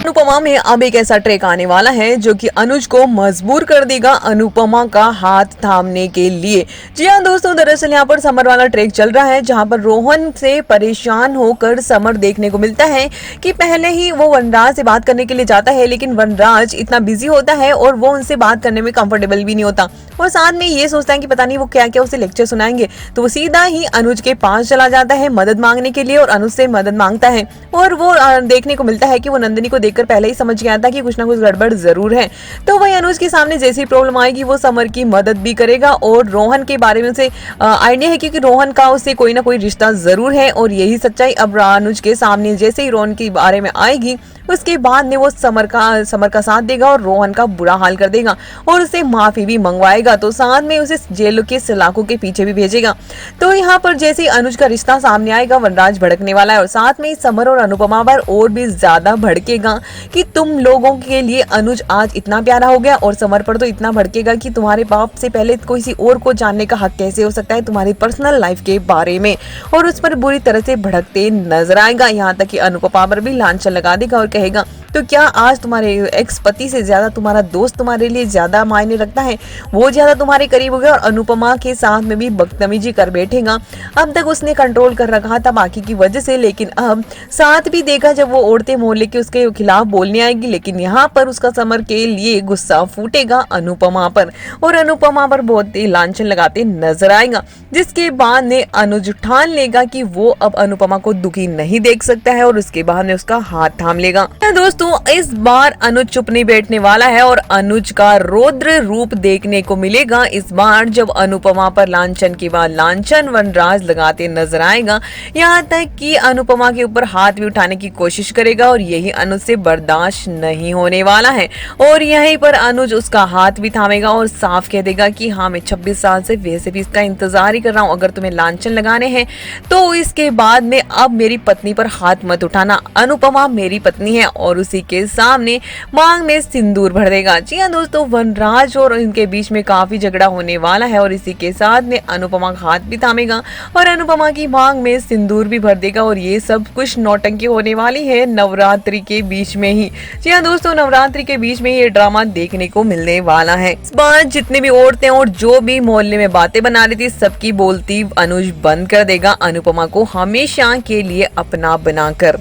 अनुपमा में अब एक ऐसा ट्रैक आने वाला है जो कि अनुज को मजबूर कर देगा अनुपमा का हाथ थामने के लिए। जी हाँ दोस्तों, दरअसल यहाँ पर समर वाला ट्रैक चल रहा है जहाँ पर रोहन से परेशान होकर समर देखने को मिलता है कि पहले ही वो वनराज से बात करने के लिए जाता है, लेकिन वनराज इतना बिजी होता है और वो उनसे बात करने में कंफर्टेबल भी नहीं होता और साथ में ये सोचता है कि पता नहीं वो क्या क्या उसे लेक्चर सुनाएंगे। तो वो सीधा ही अनुज के पास चला जाता है मदद मांगने के लिए और अनुज से मदद मांगता है और वो देखने को मिलता है कि वो नंदिनी को देखकर पहले ही समझ गया था कि कुछ ना कुछ गड़बड़ जरूर है। तो वही अनुज के सामने जैसी प्रॉब्लम आएगी वो समर की मदद भी करेगा और रोहन के बारे में उसे आइडिया है क्योंकि रोहन का उससे कोई ना कोई रिश्ता जरूर है और यही सच्चाई अब अनुज के सामने जैसे ही रोहन के बारे में आएगी उसके बाद में वो समर का साथ देगा और रोहन का बुरा हाल कर देगा और उसे माफी भी मंगवाएगा। तो साथ में उसे जेल के सलाखों के पीछे भी भेजेगा। तो यहाँ पर जैसे ही अनुज का रिश्ता सामने आएगा वनराज भड़कने वाला है और साथ में समर और अनुपमा पर और भी ज्यादा भड़केगा कि तुम लोगों के लिए अनुज आज इतना प्यारा हो गया और समर पर तो इतना भड़केगा कि तुम्हारे बाप से पहले किसी और को जानने का हक कैसे हो सकता है तुम्हारी पर्सनल लाइफ के बारे में, और उस पर बुरी तरह से भड़कते नजर आएगा। यहाँ तक कि अनुपमा पर भी लांछन लगा देगा और कहेगा तो क्या आज तुम्हारे एक्स पति से ज्यादा तुम्हारा दोस्त तुम्हारे लिए ज्यादा मायने रखता है, वो ज्यादा तुम्हारे करीब हो गया और अनुपमा के साथ में भी बदतमीजी कर बैठेगा। अब तक उसने कंट्रोल कर रखा था बाकी की वजह से, लेकिन अब साथ भी देखा जब वो औरतें मोहल्ले के उसके खिलाफ बोलने आएगी, लेकिन यहाँ पर उसका समर के लिए गुस्सा फूटेगा अनुपमा पर और अनुपमा पर बहुत ही लांछन लगाते नजर आएगा। जिसके बाद ने अनुज ठान लेगा कि वो अब अनुपमा को दुखी नहीं देख सकता है और उसके बाद में उसका हाथ थाम लेगा। दोस्तों इस बार अनुज चुप नहीं बैठने वाला है और अनुज का रौद्र रूप देखने को मिलेगा इस बार जब अनुपमा पर लांछन के बाद लांछन वनराज लगाते नजर आएगा। यहाँ तक कि अनुपमा के ऊपर हाथ भी उठाने की कोशिश करेगा और यही अनुज से बर्दाश्त नहीं होने वाला है और यहीं पर अनुज उसका हाथ भी थामेगा और साफ कह देगा कि हाँ मैं 26 साल से वैसे भी इसका इंतजार ही कर रहा हूँ, अगर तुम्हें लांछन लगाने हैं तो इसके बाद में अब मेरी पत्नी पर हाथ मत उठाना, अनुपमा मेरी पत्नी है और उसी के सामने मांग में सिंदूर भर देगा। जी हाँ दोस्तों, वनराज और इनके बीच में काफी झगड़ा होने वाला है और इसी के साथ में अनुपमा का हाथ भी थामेगा और अनुपमा की मांग में सिंदूर भी भर देगा और ये सब कुछ नौटंकी होने वाली है नवरात्रि के बीच में ही। जी हाँ दोस्तों, नवरात्रि के बीच में ये ड्रामा देखने को मिलने वाला है। इस बार जितनी भी औरतें और जो भी मोहल्ले में बातें बना रही थी सबकी बोलती अनुज बंद कर देगा अनुपमा को हमेशा के लिए अपना बनाकर।